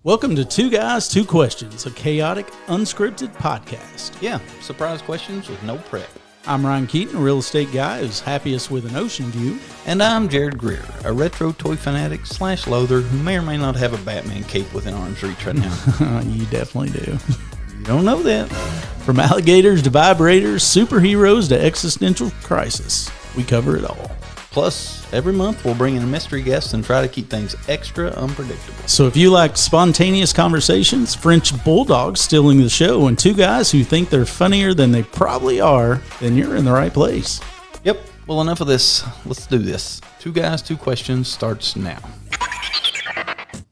Welcome to Two Guys, Two Questions, a chaotic, unscripted podcast. Yeah, surprise questions with no prep. I'm Ryan Keaton, a real estate guy who's happiest with an ocean view. And I'm Jarrod Greer, a retro toy fanatic / loather who may or may not have a Batman cape within arm's reach right now. You definitely do. You don't know that. From alligators to vibrators, superheroes to existential crisis, we cover it all. Plus, every month we'll bring in a mystery guest and try to keep things extra unpredictable. So if you like spontaneous conversations, French bulldogs stealing the show, and two guys who think they're funnier than they probably are, then you're in the right place. Yep. Well, enough of this. Let's do this. Two Guys, Two Questions starts now.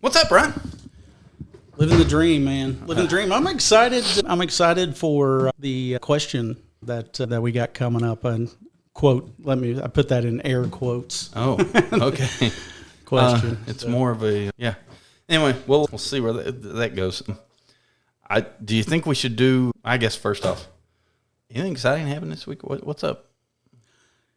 What's up, Brian? Living the dream, man. Living the dream. I'm excited. I'm excited for the question that we got coming up. And quote, I put that in air quotes. Oh, okay. Question. It's more of a, yeah. Anyway, we'll see where that goes. Do you think we should do, I guess, first off, anything exciting happen this week? What's up?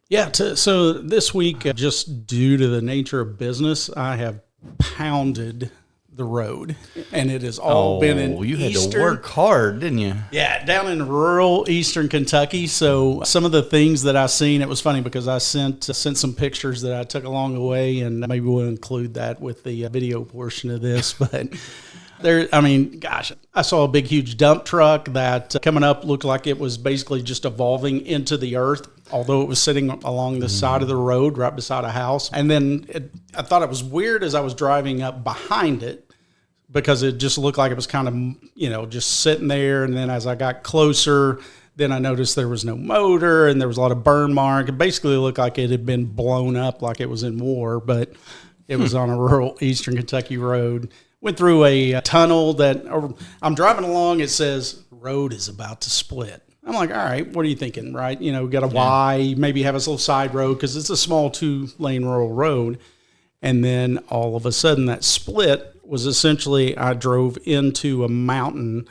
Yeah, so this week, just due to the nature of business, I have pounded the road, and it has all been in you had Eastern, to work hard, didn't you? Yeah, down in rural Eastern Kentucky. So some of the things that I seen, it was funny because I sent some pictures that I took along the way, and maybe we'll include that with the video portion of this. But I saw a big, huge dump truck that coming up looked like it was basically just evolving into the earth, although it was sitting along the side of the road right beside a house. And then I thought it was weird as I was driving up behind it, because it just looked like it was kind of, just sitting there. And then as I got closer, then I noticed there was no motor and there was a lot of burn mark. It basically looked like it had been blown up like it was in war, but it was on a rural Eastern Kentucky road. Went through a tunnel that I'm driving along. It says road is about to split. I'm like, all right, what are you thinking, right? Got a Y, maybe have a little side road because it's a small 2-lane rural road. And then all of a sudden that split was essentially I drove into a mountain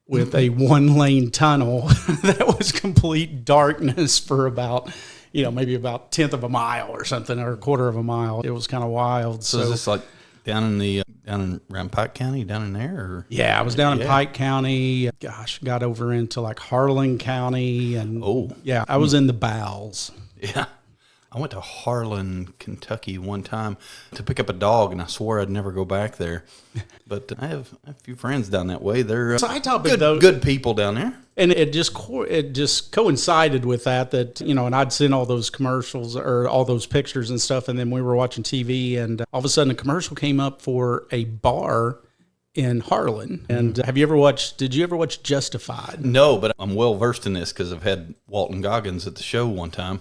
with a 1-lane tunnel that was complete darkness for about, maybe about 1/10 of a mile or something, or 1/4 of a mile. It was kind of wild. So is this like down in around Pike County, down in there? Or? Yeah, I was down in Pike County. Gosh, got over into like Harlan County. And I was in the bowels. Yeah. I went to Harlan, Kentucky one time to pick up a dog, and I swore I'd never go back there. But I have a few friends down that way. They're good people down there. And it just coincided with that, and I'd seen all those commercials or all those pictures and stuff, and then we were watching TV, and all of a sudden a commercial came up for a bar in Harlan. And did you ever watch Justified? No, but I'm well versed in this because I've had Walton Goggins at the show one time.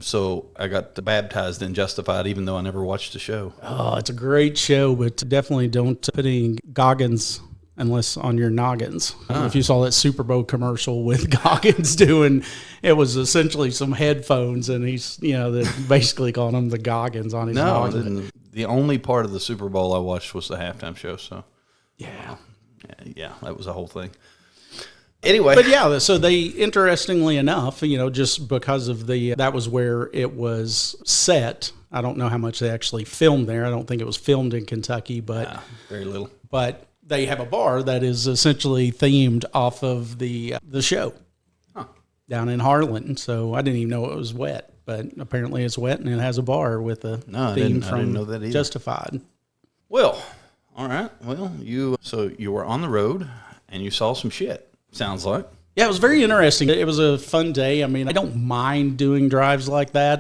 So I got baptized in Justified, even though I never watched the show. Oh, it's a great show, but definitely don't put any Goggins unless on your noggins. I don't know if you saw that Super Bowl commercial with Goggins it was essentially some headphones, and he's, they basically calling him the Goggins on his noggin. The only part of the Super Bowl I watched was the halftime show. So yeah, that was the whole thing. Anyway. But so they, interestingly enough, just because of that was where it was set. I don't know how much they actually filmed there. I don't think it was filmed in Kentucky, but very little. But they have a bar that is essentially themed off of the show down in Harlan. So I didn't even know it was wet, but apparently it's wet, and it has a bar with a theme from I didn't know that either. Justified. Well, all right. Well, you were on the road and you saw some shit. Sounds like. Yeah, it was very interesting. It was a fun day. I mean, I don't mind doing drives like that.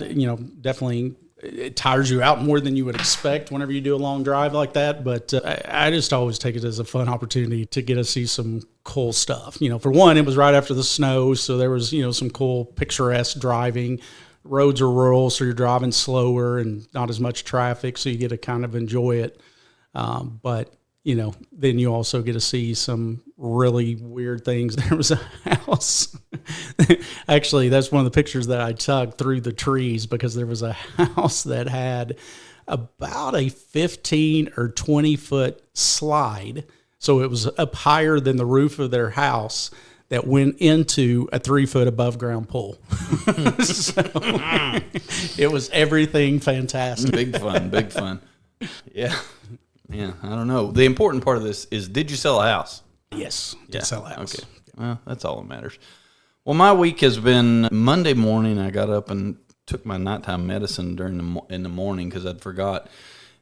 Definitely it tires you out more than you would expect whenever you do a long drive like that. But I just always take it as a fun opportunity to get to see some cool stuff. For one, it was right after the snow, so there was, some cool picturesque driving. Roads are rural, so you're driving slower and not as much traffic, so you get to kind of enjoy it. But then you also get to see some really weird things. There was a house. Actually, that's one of the pictures that I took through the trees, because there was a house that had about a 15 or 20 foot slide. So it was up higher than the roof of their house that went into a 3 foot above ground pool. So it was everything fantastic. Big fun. Yeah. Yeah, I don't know. The important part of this is, did you sell a house? Yes, did sell a house. Okay, well, that's all that matters. Well, my week has been Monday morning. I got up and took my nighttime medicine in the morning because I'd forgot,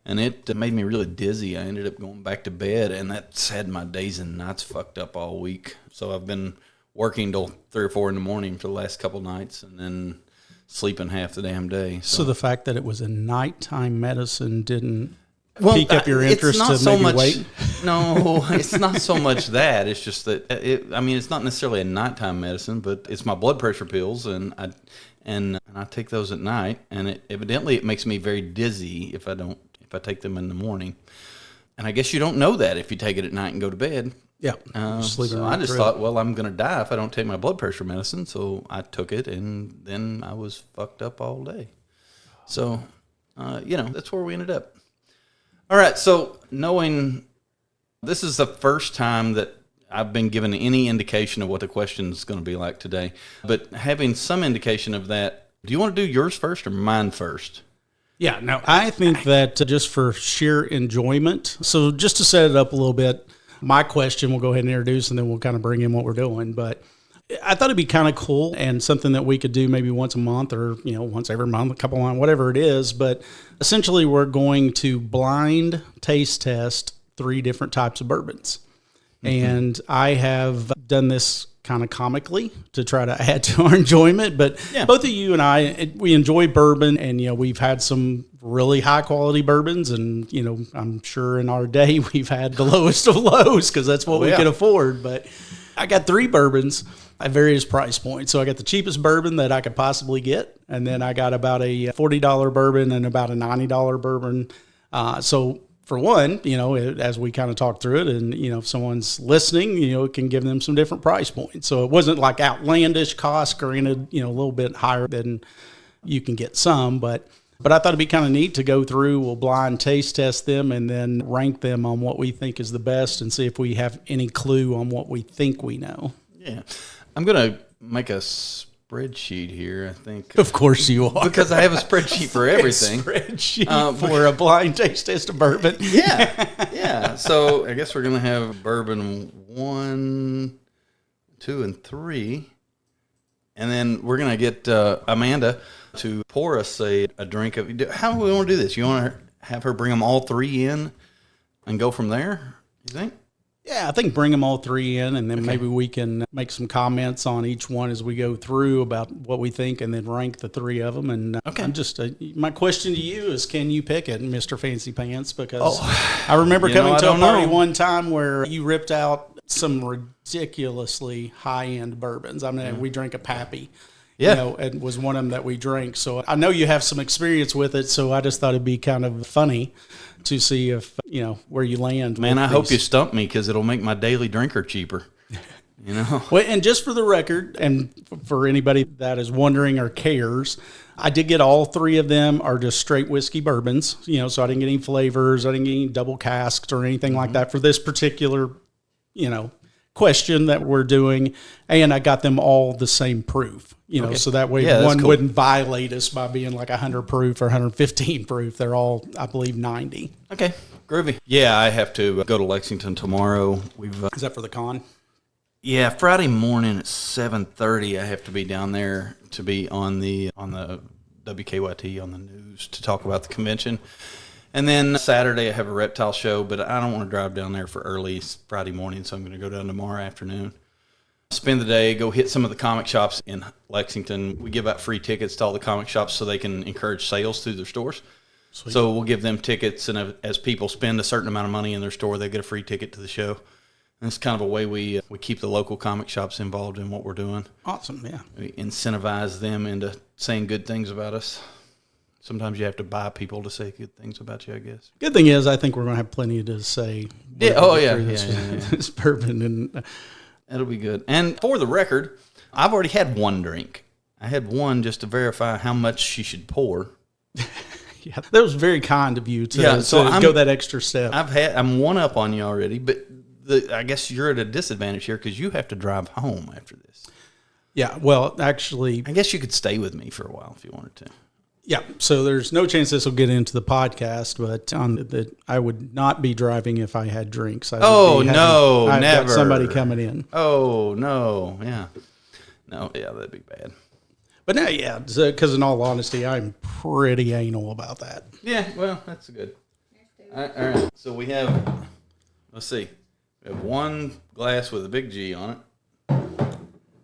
and it made me really dizzy. I ended up going back to bed, and that's had my days and nights fucked up all week. So I've been working till 3 or 4 in the morning for the last couple nights, and then sleeping half the damn day. So the fact that it was a nighttime medicine didn't pique up your interest to so maybe wait? No, it's not so much that. It's just that it's not necessarily a nighttime medicine, but it's my blood pressure pills, and I take those at night, and evidently it makes me very dizzy if I take them in the morning. And I guess you don't know that if you take it at night and go to bed. Yeah. So I just thought, well, I'm going to die if I don't take my blood pressure medicine. So I took it, and then I was fucked up all day. So, that's where we ended up. All right. So knowing this is the first time that I've been given any indication of what the question is going to be like today, but having some indication of that, do you want to do yours first or mine first? Yeah, no, I think that just for sheer enjoyment. So just to set it up a little bit, my question we'll go ahead and introduce, and then we'll kind of bring in what we're doing. But I thought it'd be kind of cool and something that we could do maybe once a month or, once every month, a couple of months, whatever it is. But essentially we're going to blind taste test 3 different types of bourbons. Mm-hmm. And I have done this kind of comically to try to add to our enjoyment. But both of you and I, we enjoy bourbon, and, we've had some really high quality bourbons, and, I'm sure in our day we've had the lowest of lows because that's what we can afford. But I got 3 bourbons at various price points. So I got the cheapest bourbon that I could possibly get, and then I got about a $40 bourbon and about a $90 bourbon. So for one, as we kind of talk through it, and, if someone's listening, it can give them some different price points. So it wasn't like outlandish cost, granted, a little bit higher than you can get some, but I thought it'd be kind of neat to go through, we'll blind taste test them and then rank them on what we think is the best and see if we have any clue on what we think we know. Yeah. I'm going to make a spreadsheet here, I think. Of course you are. Because I have a spreadsheet for everything. Spreadsheet for a blind taste test of bourbon. Yeah. So I guess we're going to have bourbon 1, 2, and 3. And then we're going to get Amanda to pour us a drink of. How do we want to do this? You want to have her bring them all 3 in and go from there, you think? Yeah, I think bring them all 3 in, and then maybe we can make some comments on each one as we go through about what we think, and then rank the 3 of them. And I'm just my question to you is, can you pick it, Mr. Fancy Pants? Because I remember coming to a party one time where you ripped out some ridiculously high-end bourbons. I mean, we drank a Pappy. Yeah. It was one of them that we drank. So I know you have some experience with it, so I just thought it'd be kind of funny to see if, where you land. Man, I hope you stump me because it'll make my daily drinker cheaper. Well, and just for the record, and for anybody that is wondering or cares, I did get all 3 of them are just straight whiskey bourbons, so I didn't get any flavors. I didn't get any double casks or anything like that for this particular, question that we're doing. And I got them all the same proof, so that way one wouldn't violate us by being like 100 proof or 115 proof. They're all, I believe, 90. Okay. Groovy. Yeah, I have to go to Lexington tomorrow. Is that for the con? Yeah, Friday morning at 7:30. I have to be down there to be on the WKYT on the news to talk about the convention. And then Saturday I have a reptile show, but I don't want to drive down there for early Friday morning, so I'm going to go down tomorrow afternoon. Spend the day, go hit some of the comic shops in Lexington. We give out free tickets to all the comic shops so they can encourage sales through their stores. Sweet. So we'll give them tickets, and as people spend a certain amount of money in their store, they get a free ticket to the show. And it's kind of a way we keep the local comic shops involved in what we're doing. Awesome, yeah. We incentivize them into saying good things about us. Sometimes you have to buy people to say good things about you, I guess. Good thing is, I think we're going to have plenty to say. This bourbon, and that'll be good. And for the record, I've already had 1 drink. I had 1 just to verify how much she should pour. Yeah, that was very kind of you to go that extra step. I'm 1 up on you already, but I guess you're at a disadvantage here because you have to drive home after this. Yeah, well, actually, I guess you could stay with me for a while if you wanted to. Yeah, so there's no chance this will get into the podcast, but I would not be driving if I had drinks. I've never. got somebody coming in. Oh, no, yeah. No, yeah, that'd be bad. But no, yeah, because in all honesty, I'm pretty anal about that. Yeah, well, that's good. All right, so we have, let's see, we have one glass with a big G on it,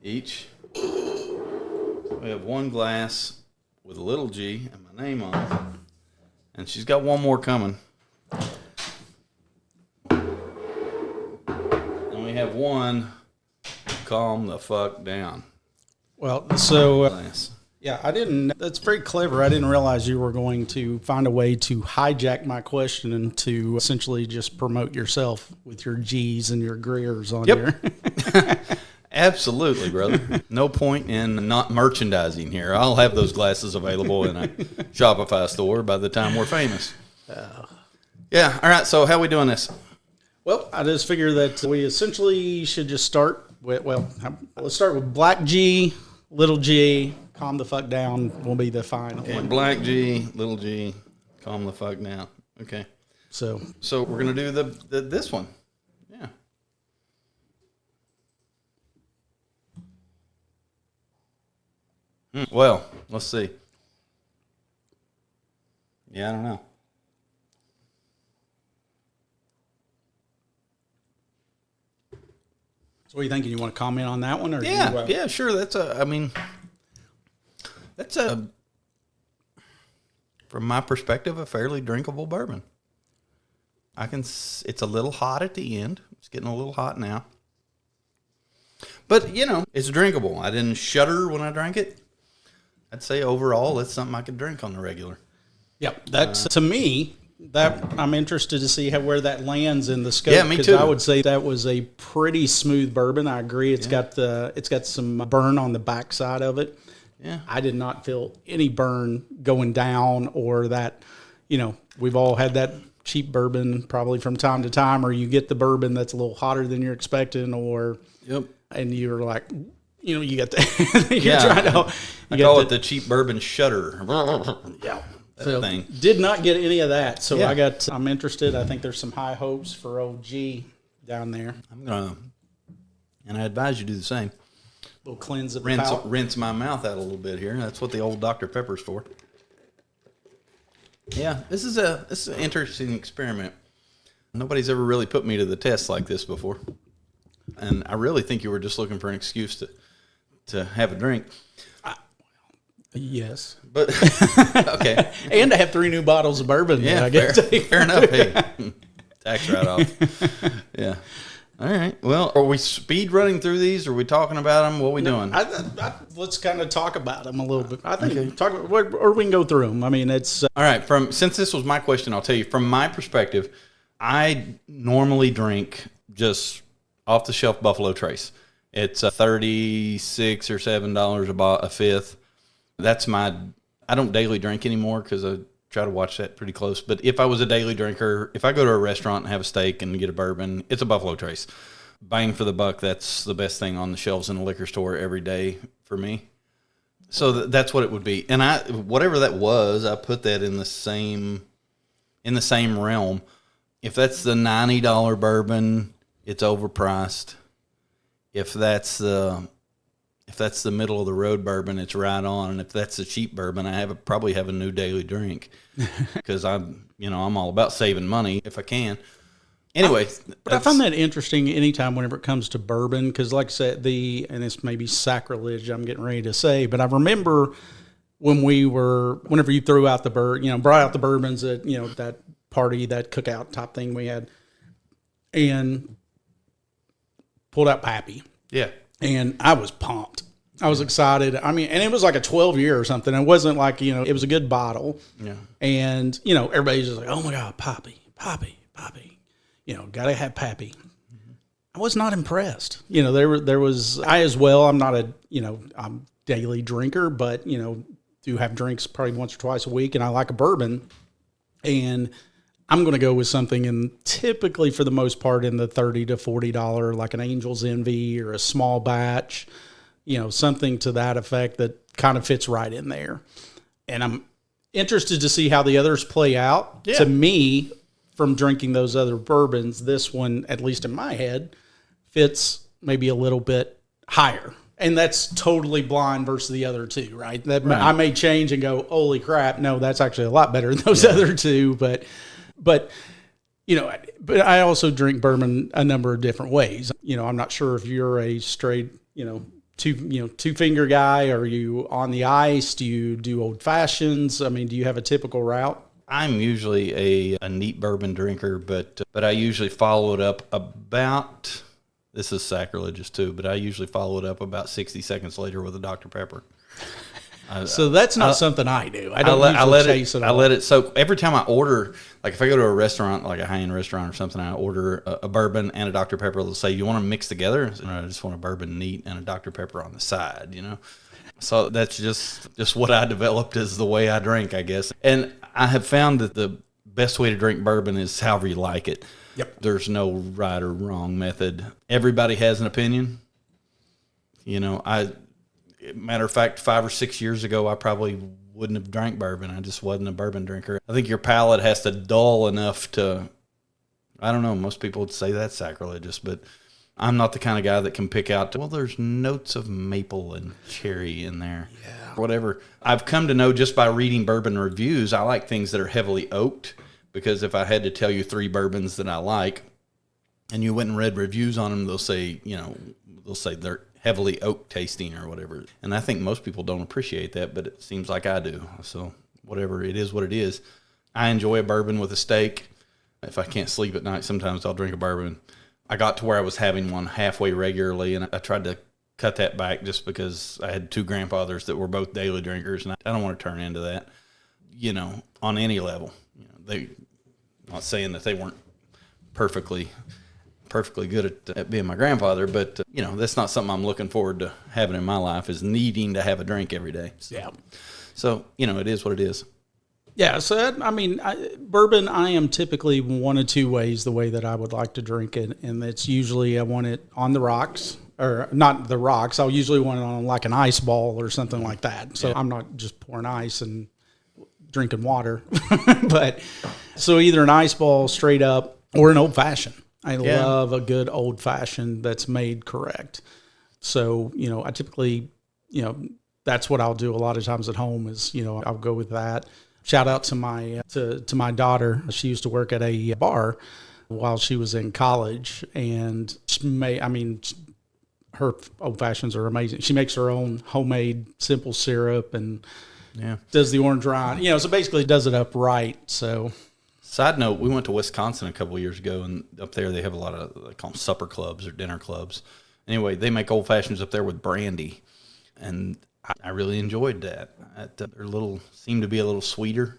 each. We have one glass with a little G and my name on it. And she's got one more coming. And we have one, calm the fuck down. Well, so, yeah, that's very clever. I didn't realize you were going to find a way to hijack my question and to essentially just promote yourself with your G's and your Greers on here. Absolutely, brother. No point in not merchandising here. I'll have those glasses available in a Shopify store by the time we're famous. Yeah. All right. So how are we doing this? Well, I just figure that we essentially should just start with, let's start with black G, little G, calm the fuck down will be the final one. Black G, little G, calm the fuck down. Okay. So we're going to do this one. Yeah. Well, let's see. Yeah, I don't know. So what are you thinking? You want to comment on that one? Or yeah, sure. That's from my perspective, a fairly drinkable bourbon. It's a little hot at the end. It's getting a little hot now. But, it's drinkable. I didn't shudder when I drank it. I'd say overall, it's something I could drink on the regular. Yep. That's, to me, that I'm interested to see where that lands in the scope. Yeah, me too. I would say that was a pretty smooth bourbon. I agree. It's got some burn on the backside of it. Yeah. I did not feel any burn going down or that, we've all had that cheap bourbon probably from time to time, or you get the bourbon that's a little hotter than you're expecting, and you're like, you get the, I call it the cheap bourbon shudder. Yeah. That thing. Did not get any of that. So I'm interested. I think there's some high hopes for OG down there. And I advise you do the same. A little cleanse of the palate. Rinse my mouth out a little bit here. That's what the old Dr. Pepper's for. Yeah, this is an interesting experiment. Nobody's ever really put me to the test like this before. And I really think you were just looking for an excuse to have a drink. Yes. But, okay. And I have 3 new bottles of bourbon. Yeah, I get fair enough. Hey, tax write-off. Yeah. All right. Well, are we speed running through these? Are we talking about them? What are we doing? Let's kind of talk about them a little bit. I think or we can go through them. I mean, it's... All right. Since this was my question, I'll tell you, from my perspective, I normally drink just off-the-shelf Buffalo Trace. It's $36 or $7 a fifth. That's I don't daily drink anymore because I try to watch that pretty close. But if I was a daily drinker, if I go to a restaurant and have a steak and get a bourbon, it's a Buffalo Trace. Bang for the buck, that's the best thing on the shelves in a liquor store every day for me. So that's what it would be. And whatever that was, I put that in the same realm. If that's the $90 bourbon, it's overpriced. If that's the middle of the road bourbon, it's right on. And if that's the cheap bourbon, I probably have a new daily drink because I'm all about saving money if I can. Anyway, but I find that interesting anytime whenever it comes to bourbon, because like I said, and this may be sacrilege I'm getting ready to say, but I remember whenever you threw out the brought out the bourbons at, that party, that cookout type thing we had, and pulled out Pappy. Yeah. And I was pumped. I was excited. I mean, and it was like a 12-year or something. It wasn't like, it was a good bottle. Yeah. And, everybody's just like, oh my God, Pappy. Got to have Pappy. Mm-hmm. I was not impressed. There was, I as well, I'm not I'm daily drinker, but, do have drinks probably once or twice a week, and I like a bourbon. And I'm going to go with something typically for the most part in the $30 to $40, like an Angel's Envy or a small batch, something to that effect that kind of fits right in there. And interested to see how the others play out. Yeah. To me, from drinking those other bourbons, this one, at least in my head, fits maybe a little bit higher. And that's totally blind versus the other two, right? I may change and go, holy crap, no, that's actually a lot better than those other two. But but I also drink bourbon a number of different ways. I'm not sure if you're a straight, two finger guy. Are you on the ice? Do you do old fashions? I mean, do you have a typical route? I'm usually a neat bourbon drinker, but I usually follow it up about. This is sacrilegious too, but I usually follow it up about 60 seconds later with a Dr. Pepper. So that's not something I do. I don't chase it. I let it soak. Every time I order, like if I go to a restaurant, like a high-end restaurant or something, I order a bourbon and a Dr. Pepper. They'll say, you want to mix together? I just want a bourbon neat and a Dr. Pepper on the side, So that's just what I developed as the way I drink, I guess. And I have found that the best way to drink bourbon is however you like it. Yep. There's no right or wrong method. Everybody has an opinion. Matter of fact, 5 or 6 years ago, I probably wouldn't have drank bourbon. I just wasn't a bourbon drinker. I think your palate has to dull enough to, I don't know, most people would say that's sacrilegious, but I'm not the kind of guy that can pick out, well, there's notes of maple and cherry in there. Yeah. Whatever. I've come to know just by reading bourbon reviews, I like things that are heavily oaked, because if I had to tell you 3 bourbons that I like, and you went and read reviews on them, they'll say they're heavily oak tasting or whatever. And I think most people don't appreciate that, but it seems like I do. So whatever, it is what it is. I enjoy a bourbon with a steak. If I can't sleep at night, sometimes I'll drink a bourbon. I got to where I was having one halfway regularly, and I tried to cut that back just because I had 2 grandfathers that were both daily drinkers, and I don't want to turn into that, on any level. I'm not saying that they weren't perfectly good at being my grandfather, but that's not something I'm looking forward to having in my life, is needing to have a drink every day. So it is what it is. Yeah. So bourbon, I am typically one of 2 ways the way that I would like to drink it, and it's usually I want it on the rocks, or not the rocks. I'll usually want it on like an ice ball or something like that. So I'm not just pouring ice and drinking water, but so either an ice ball straight up or an old fashioned. I love a good old fashioned that's made correct. So, I typically, that's what I'll do a lot of times at home is, I'll go with that. Shout out to my to my daughter. She used to work at a bar while she was in college, and her old fashions are amazing. She makes her own homemade simple syrup and does the orange rind. So basically does it up right. So. Side note, we went to Wisconsin a couple of years ago, and up there they have a lot of, they call them supper clubs or dinner clubs. Anyway, they make old fashions up there with brandy, and I really enjoyed that. They're seem to be a little sweeter.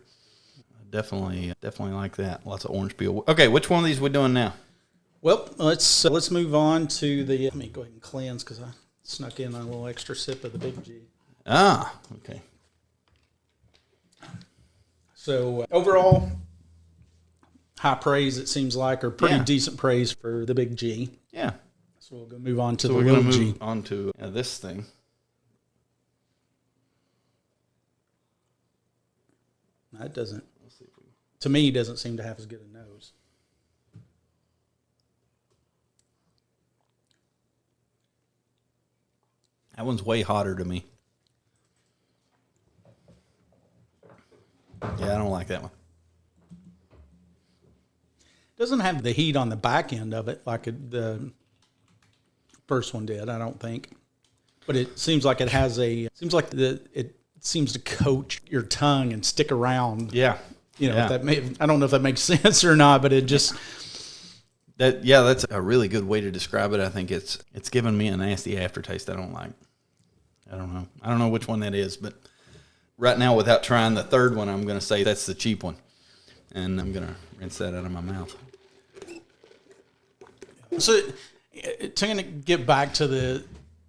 Definitely like that. Lots of orange peel. Okay, which one of these are we doing now? Well, let's move on to the. Let me go ahead and cleanse because I snuck in a little extra sip of the Big G. Ah, okay. So overall, high praise, it seems like, or pretty decent praise for the Big G. Yeah. So we'll go move on to the little G. We're going to move on to this thing. That doesn't, to me, doesn't seem to have as good a nose. That one's way hotter to me. Yeah, I don't like that one. Doesn't have the heat on the back end of it like the first one did, I don't think. But it seems like it seems to coat your tongue and stick around. Yeah. I don't know if that makes sense or not, but it just that's a really good way to describe it. I think it's giving me a nasty aftertaste I don't like. I don't know which one that is, but right now, without trying the third one, I'm going to say that's the cheap one. And I'm going to rinse that out of my mouth. So, to get back to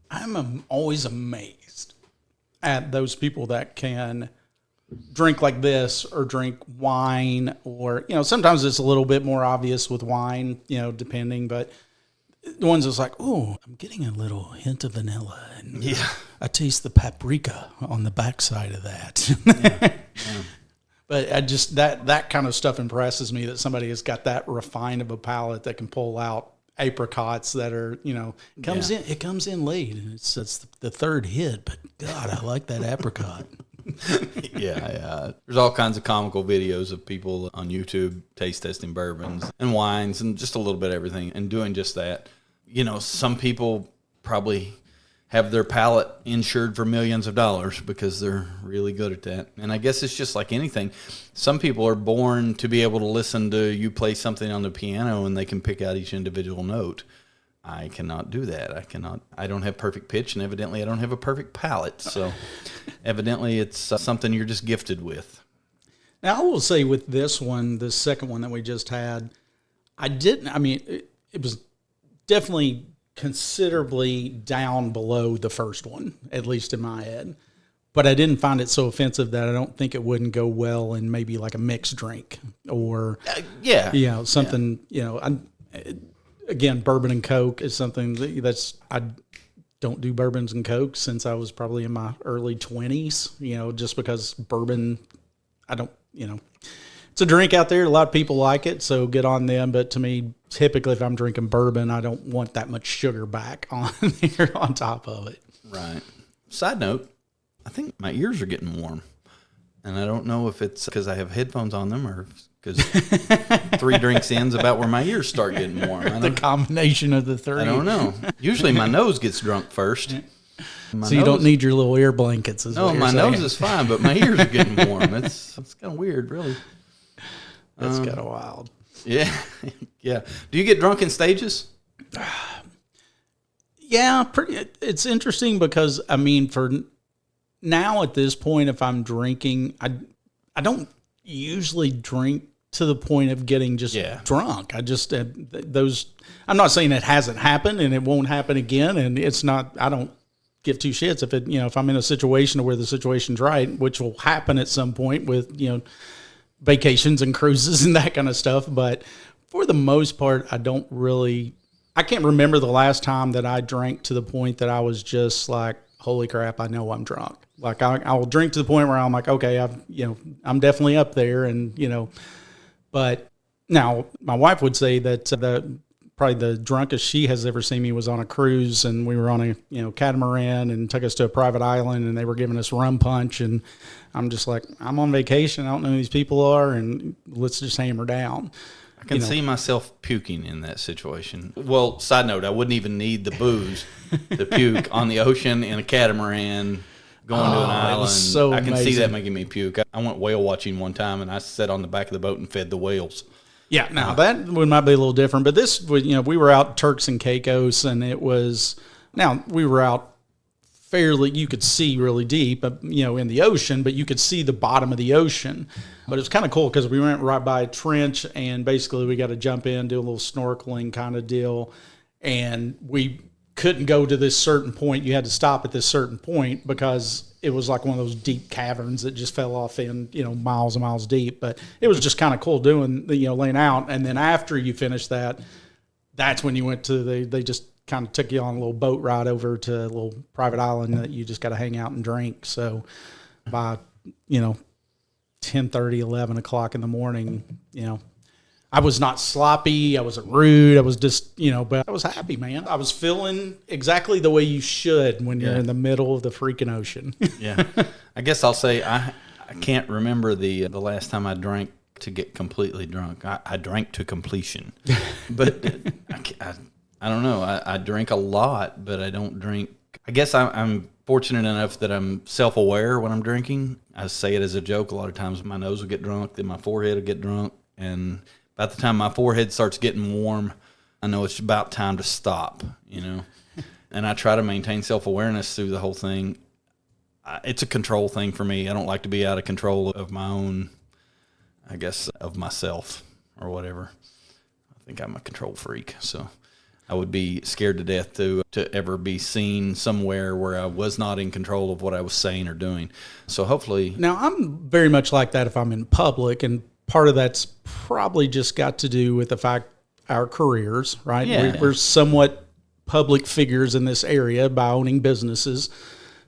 I'm always amazed at those people that can drink like this or drink wine, or, sometimes it's a little bit more obvious with wine, depending, but the ones that's like, oh, I'm getting a little hint of vanilla, and I taste the paprika on the backside of that. But I just that kind of stuff impresses me, that somebody has got that refined of a palate that can pull out apricots that are, it comes in late, and it's the third hit, but God, I like that apricot. Yeah. There's all kinds of comical videos of people on YouTube taste testing bourbons and wines and just a little bit of everything and doing just that. Some people probably have their palate insured for millions of dollars because they're really good at that. And I guess it's just like anything. Some people are born to be able to listen to you play something on the piano and they can pick out each individual note. I cannot do that. I don't have perfect pitch, and evidently I don't have a perfect palate. So evidently it's something you're just gifted with. Now, I will say with this one, the second one that we just had, it was definitely considerably down below the first one, at least in my head. But I didn't find it so offensive that I don't think it wouldn't go well in maybe like a mixed drink or something. Again, bourbon and Coke is something I don't do bourbons and Coke since I was probably in my early 20s. Just because bourbon, I don't. It's a drink out there. A lot of people like it, so good on them. But to me, typically, if I'm drinking bourbon, I don't want that much sugar back on there on top of it. Right. Side note, I think my ears are getting warm. And I don't know if it's because I have headphones on them or because 3 drinks in's about where my ears start getting warm. The combination of the 3. I don't know. Usually my nose gets drunk first. So you don't need your little ear blankets. No, my nose is fine, but my ears are getting warm. It's kind of weird, really. That's kind of wild. Yeah. Yeah. Do you get drunk in stages? Yeah, it's interesting because, for now at this point, if I'm drinking, I don't usually drink to the point of getting just drunk. I just, I'm not saying it hasn't happened and it won't happen again. And it's not, I don't give 2 shits if if I'm in a situation where the situation's right, which will happen at some point with, vacations and cruises and that kind of stuff. But for the most part, I can't remember the last time that I drank to the point that I was just like, holy crap, I know I'm drunk. Like I will drink to the point where I'm like, okay, I'm definitely up there. And, but now my wife would say that probably the drunkest she has ever seen me was on a cruise, and we were on a catamaran and took us to a private island, and they were giving us rum punch, and I'm just like, I'm on vacation, I don't know who these people are, and let's just hammer down. I can see myself puking in that situation. Well, side note, I wouldn't even need the booze to puke on the ocean in a catamaran going to an island. So I can amazing. see that making me puke. I went whale watching one time, and I sat on the back of the boat and fed the whales. Yeah, now that one might be a little different, but this, we were out Turks and Caicos, and we were out fairly, you could see really deep, in the ocean, but you could see the bottom of the ocean. But it was kind of cool because we went right by a trench, and basically we got to jump in, do a little snorkeling kind of deal, and we couldn't go to this certain point. You had to stop at this certain point because it was like one of those deep caverns that just fell off in, miles and miles deep. But it was just kind of cool doing, laying out. And then after you finished that, that's when you went to they just kind of took you on a little boat ride over to a little private island that you just got to hang out and drink. So by, 10:30, 11 o'clock in the morning, I was not sloppy. I wasn't rude. I was just, but I was happy, man. I was feeling exactly the way you should when you're in the middle of the freaking ocean. Yeah. I guess I'll say I can't remember the last time I drank to get completely drunk. I drank to completion. But I don't know. I drink a lot, but I don't drink. I guess I'm fortunate enough that I'm self-aware when I'm drinking. I say it as a joke. A lot of times my nose will get drunk, then my forehead will get drunk, and about the time my forehead starts getting warm, I know it's about time to stop, And I try to maintain self-awareness through the whole thing. It's a control thing for me. I don't like to be out of control of my own, I guess, of myself or whatever. I think I'm a control freak, so I would be scared to death to ever be seen somewhere where I was not in control of what I was saying or doing. So hopefully... Now, I'm very much like that if I'm in public, and part of that's probably just got to do with the fact our careers, right? Yeah. We're somewhat public figures in this area by owning businesses.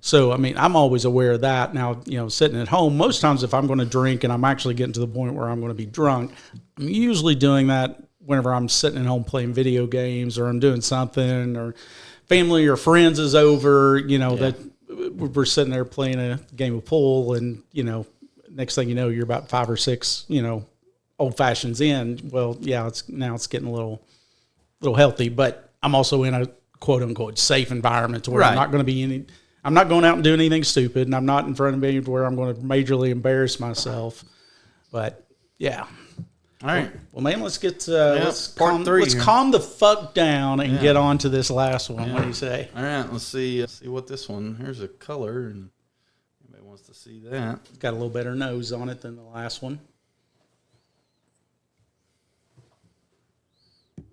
So, I mean, I'm always aware of that. Now, sitting at home, most times if I'm going to drink and I'm actually getting to the point where I'm going to be drunk, I'm usually doing that whenever I'm sitting at home playing video games or I'm doing something or family or friends is over, that we're sitting there playing a game of pool and, next thing you know, you're about 5 or 6, old fashions in. Well, yeah, it's getting a little healthy, but I'm also in a quote unquote safe environment to where I'm not going to be I'm not going out and doing anything stupid, and I'm not in front of me where I'm going to majorly embarrass myself. But yeah. All right. Well, man, let's get part 3. Let's calm the fuck down and get on to this last one. What do you say? All right, let's see what this one. Here's a color, and anybody wants to see that. It's got a little better nose on it than the last one. It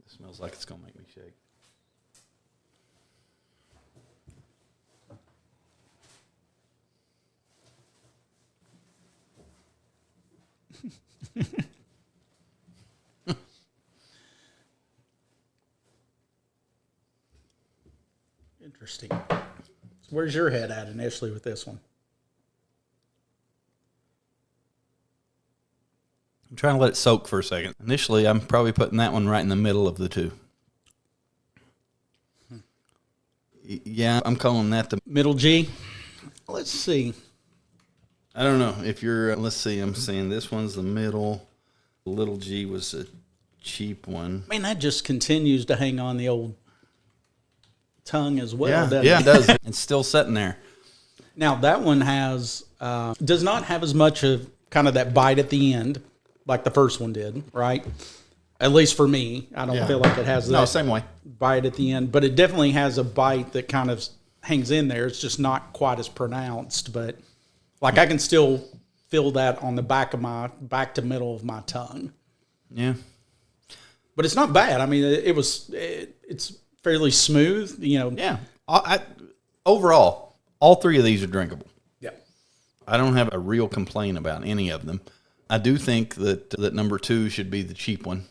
smells like it's gonna make me shake. Interesting. So where's your head at initially with this one? I'm trying to let it soak for a second. Initially, I'm probably putting that one right in the middle of the two. Yeah, I'm calling that the middle G. Let's see. I don't know if you're. Let's see. I'm saying this one's the middle. The little G was a cheap one. I mean, that just continues to hang on the old tongue as well. Yeah, it does. It's still sitting there. Now that one does not have as much of kind of that bite at the end like the first one did, right? At least for me, I don't feel like it has that same way bite at the end, but it definitely has a bite that kind of hangs in there. It's just not quite as pronounced, but like I can still feel that on the back to middle of my tongue. Yeah, but it's not bad. I mean, it's fairly smooth, Yeah. Overall, all 3 of these are drinkable. Yeah. I don't have a real complaint about any of them. I do think that number 2 should be the cheap one,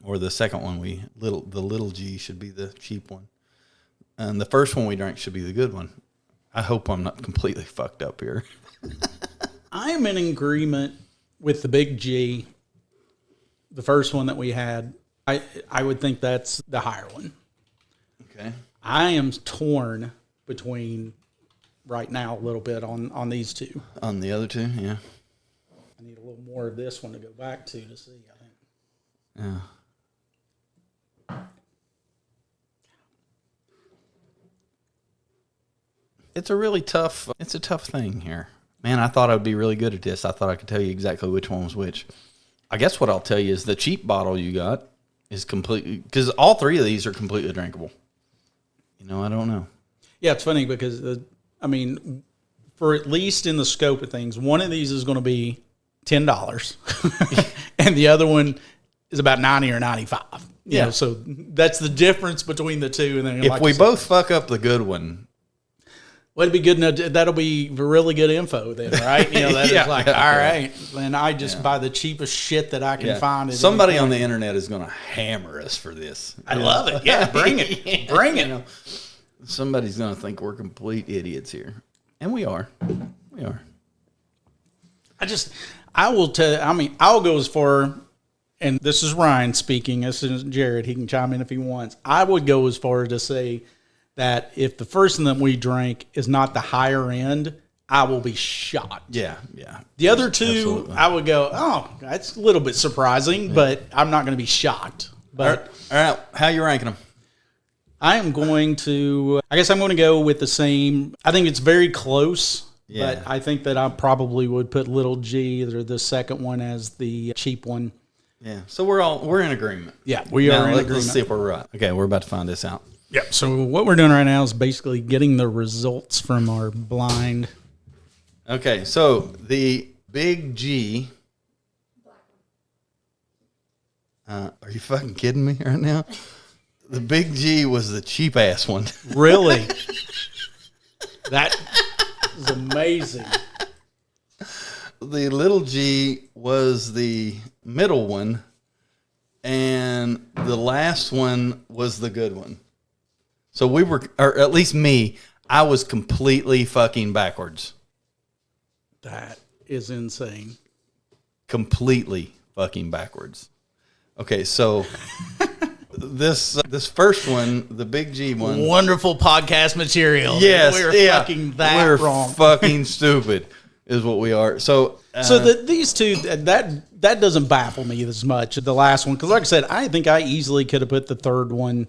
or the second one the little G should be the cheap one, and the first one we drank should be the good one. I hope I'm not completely fucked up here. I am in agreement with the big G. The first one that we had, I would think that's the higher one. Okay. I am torn between right now a little bit on these two. On the other 2, yeah. I need a little more of this one to go back to see, I think. Yeah. It's a tough thing here. Man, I thought I would be really good at this. I thought I could tell you exactly which one was which. I guess what I'll tell you is the cheap bottle you got is completely, because all 3 of these are completely drinkable. I don't know. Yeah, it's funny because, for at least in the scope of things, one of these is going to be $10 and the other one is about 90 or 95. Yeah. So that's the difference between the two. And then if we both fuck up the good one, well, it'd be good enough. That'll be really good info then, right? That is like, all right. And I just buy the cheapest shit that I can find. Somebody on the internet is going to hammer us for this. I love it. Yeah, bring it. Bring it. Somebody's going to think we're complete idiots here. And we are. We are. I'll go as far, and this is Ryan speaking, this is Jarrod, he can chime in if he wants. I would go as far as to say that if the first one that we drank is not the higher end, I will be shocked. Yeah. The other 2, absolutely. I would go, oh, that's a little bit surprising, but I'm not going to be shocked. But all right, how you ranking them? I am going to, I guess I'm going to go with the same. I think it's very close. Yeah. But I think that I probably would put little G or the second one as the cheap one. Yeah. So we're in agreement. Yeah, we are in agreement. Let's see if we're right. Okay, we're about to find this out. Yep. So what we're doing right now is basically getting the results from our blind. Okay, so the big G. Are you fucking kidding me right now? The big G was the cheap ass one. Really? That is amazing. The little G was the middle one, and the last one was the good one. So we were, or at least me, I was completely fucking backwards. That is insane. Completely fucking backwards. Okay, so this first one, the Big G one. Wonderful podcast material. Yes, we're fucking that we're wrong. Fucking stupid is what we are. So these two, that doesn't baffle me as much. The last one, because like I said, I think I easily could have put the third one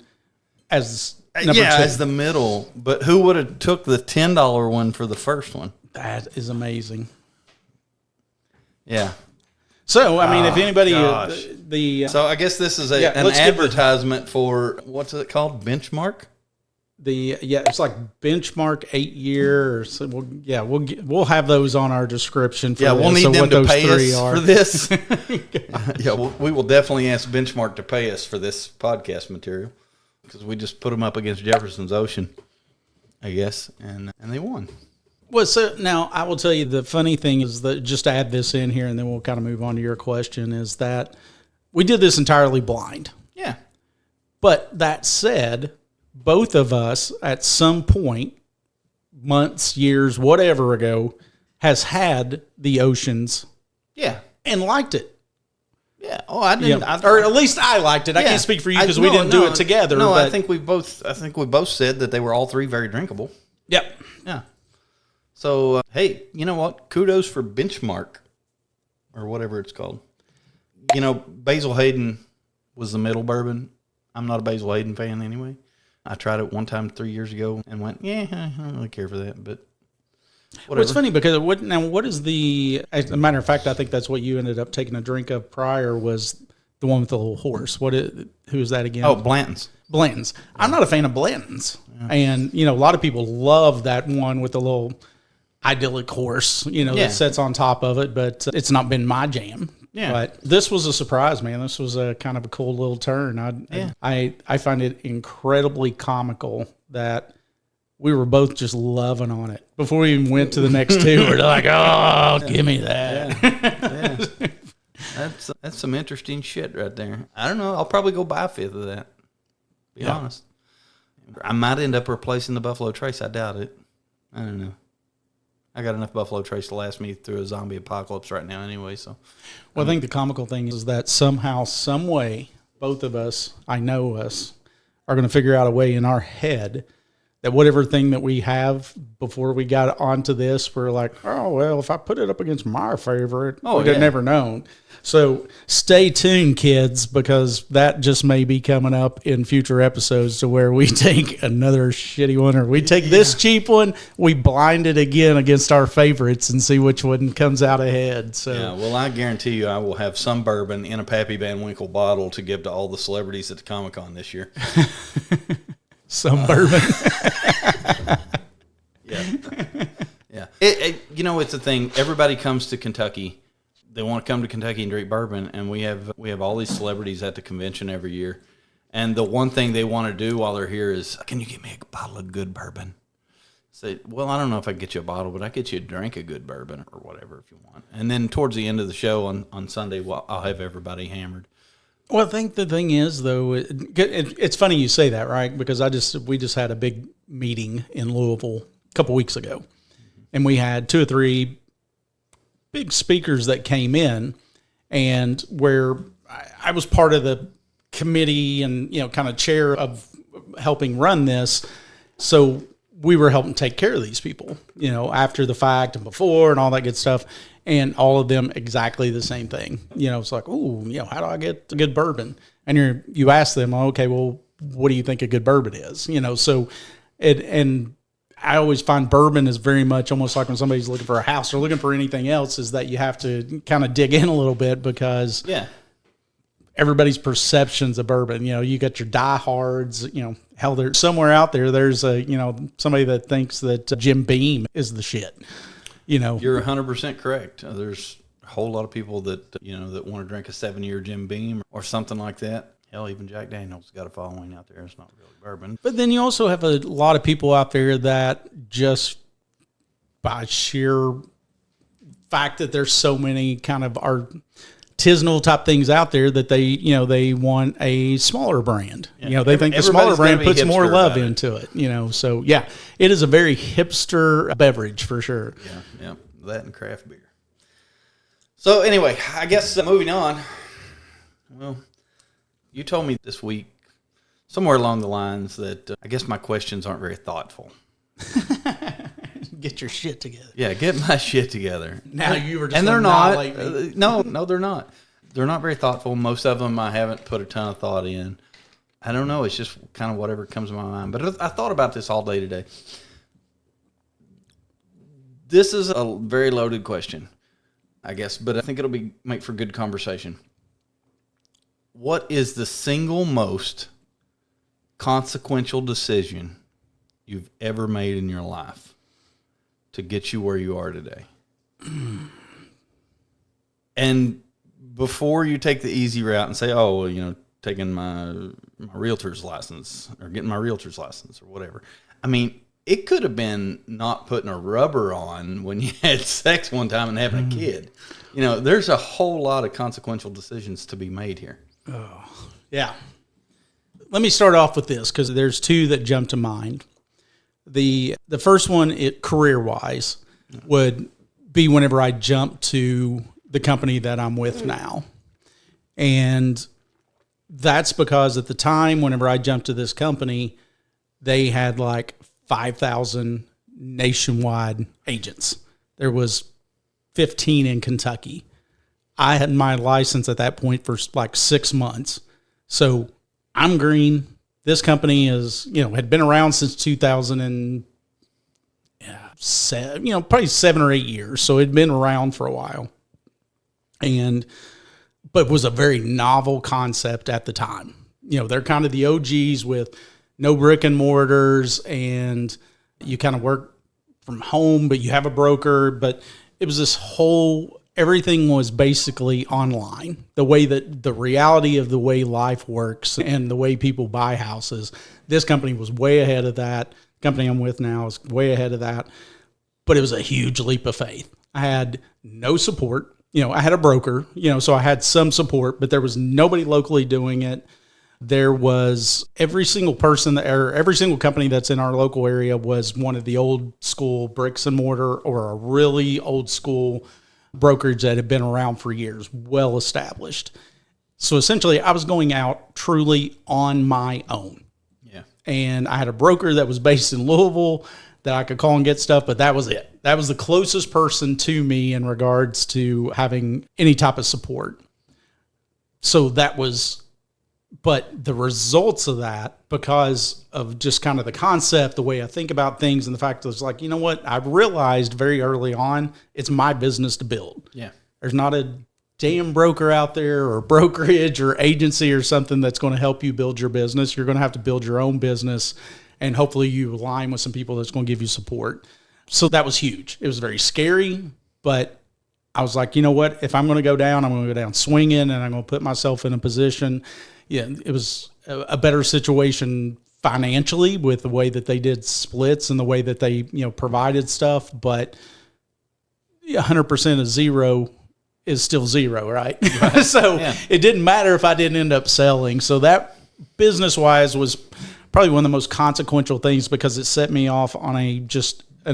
as number 2. As the middle. But who would have took the $10 one for the first one? That is amazing. Yeah. So, I mean, if anybody, so I guess this is an advertisement for, what's it called? Benchmark? It's like Benchmark 8 year. So we'll have those on our description. We'll need them to pay us for this. We will definitely ask Benchmark to pay us for this podcast material because we just put them up against Jefferson's Ocean, I guess, and they won. Well, so now I will tell you the funny thing is that, just to add this in here and then we'll kind of move on to your question, is that we did this entirely blind. Yeah. But that said, both of us at some point, months, years, whatever ago, has had the Oceans. Yeah. And liked it. Yeah. Oh, I didn't. Or at least I liked it. I can't speak for you because we didn't do it together. No, but I think we both said that they were all three very drinkable. Yep. Yeah. So, hey, you know what? Kudos for Benchmark, or whatever it's called. You know, Basil Hayden was the middle bourbon. I'm not a Basil Hayden fan anyway. I tried it one time 3 years ago and went, I don't really care for that, but whatever. Well, it's funny because what is the, as a matter of fact, I think that's what you ended up taking a drink of prior, was the one with the little horse. Who is that again? Oh, Blanton's. Blanton's. I'm not a fan of Blanton's. Yeah. And, a lot of people love that one with the little idyllic horse, that sits on top of it, but it's not been my jam. Yeah. But this was a surprise, man. This was a kind of a cool little turn. I find it incredibly comical that we were both just loving on it. Before we even went to the next two, we're like, oh, give me that. Yeah. That's some interesting shit right there. I don't know. I'll probably go buy a fifth of that. Be honest. I might end up replacing the Buffalo Trace. I doubt it. I don't know. I got enough Buffalo Trace to last me through a zombie apocalypse right now anyway. So, well, I think the comical thing is that somehow, some way, both of us, I know us, are going to figure out a way in our head that whatever thing that we have before we got onto this, we're like, oh, well, if I put it up against my favorite, we'd have never known. So stay tuned, kids, because that just may be coming up in future episodes to where we take another shitty one, or we take this cheap one, we blind it again against our favorites and see which one comes out ahead. So well, I guarantee you I will have some bourbon in a Pappy Van Winkle bottle to give to all the celebrities at the Comic-Con this year. Some bourbon. Yeah. It's a thing. Everybody comes to Kentucky. They want to come to Kentucky and drink bourbon, and we have all these celebrities at the convention every year. And the one thing they want to do while they're here is, can you get me a bottle of good bourbon? Say, well, I don't know if I can get you a bottle, but I can get you a drink of good bourbon or whatever if you want. And then towards the end of the show on Sunday, I'll have everybody hammered. Well, I think the thing is, though, it's funny you say that, right? Because we just had a big meeting in Louisville a couple weeks ago, and we had 2 or 3 big speakers that came in, and where I was part of the committee and kind of chair of helping run this, so we were helping take care of these people, after the fact and before and all that good stuff. And all of them exactly the same thing. It's like, ooh, how do I get a good bourbon? And you ask them, okay, well, what do you think a good bourbon is? So and I always find bourbon is very much almost like when somebody's looking for a house or looking for anything else, is that you have to kind of dig in a little bit, because everybody's perceptions of bourbon, you got your diehards, hell, there's somewhere out there's somebody that thinks that Jim Beam is the shit. You're 100% correct. There's a whole lot of people that that want to drink a 7-year Jim Beam or something like that. Hell, even Jack Daniel's got a following out there. It's not really bourbon. But then you also have a lot of people out there that just, by sheer fact that there's so many kind of our artisanal type things out there that they want a smaller brand. Yeah. They think the smaller brand puts more love into it. So yeah, it is a very hipster beverage for sure. Yeah, that and craft beer. So anyway, I guess moving on. Well, you told me this week somewhere along the lines that I guess my questions aren't very thoughtful. Get your shit together. Yeah, get my shit together. Now you were just and they're not. No, they're not. They're not very thoughtful. Most of them I haven't put a ton of thought in. I don't know. It's just kind of whatever comes to my mind. But I thought about this all day today. This is a very loaded question, I guess, but I think it'll make for good conversation. What is the single most consequential decision you've ever made in your life to get you where you are today? And before you take the easy route and say, taking my realtor's license or getting my realtor's license or whatever. I mean, it could have been not putting a rubber on when you had sex one time and having a kid. There's a whole lot of consequential decisions to be made here. Oh, yeah. Let me start off with this because there's two that jump to mind. The first one, career-wise, would be whenever I jumped to the company that I'm with now. And that's because at the time, whenever I jumped to this company, they had like 5,000 nationwide agents. There was 15 in Kentucky. I had my license at that point for like 6 months. So I'm green. This company had been around since 2007, probably 7 or 8 years. So it'd been around for a while. But was a very novel concept at the time. They're kind of the OGs with no brick and mortars, and you kind of work from home, but you have a broker. But it was everything was basically online. The reality of the way life works and the way people buy houses. This company was way ahead of that. The company I'm with now is way ahead of that. But it was a huge leap of faith. I had no support. I had a broker, so I had some support, but there was nobody locally doing it. There was every single every single company that's in our local area was one of the old school bricks and mortar or a really old school brokerage that had been around for years, well established. So essentially I was going out truly on my own. Yeah. And I had a broker that was based in Louisville that I could call and get stuff, but that was it. That was the closest person to me in regards to having any type of support. So but the results of that, because of just kind of the concept, the way I think about things, and the fact that it's like, what? I realized very early on, it's my business to build. Yeah. There's not a damn broker out there or brokerage or agency or something that's going to help you build your business. You're going to have to build your own business. And hopefully you align with some people that's going to give you support. So that was huge. It was very scary, but I was like, you know what? If I'm going to go down, I'm going to go down swinging, and I'm going to put myself in a position. Yeah, it was a better situation financially with the way that they did splits and the way that they, provided stuff. But 100% of zero is still zero, right? So It didn't matter if I didn't end up selling. So that business-wise was probably one of the most consequential things because it set me off on an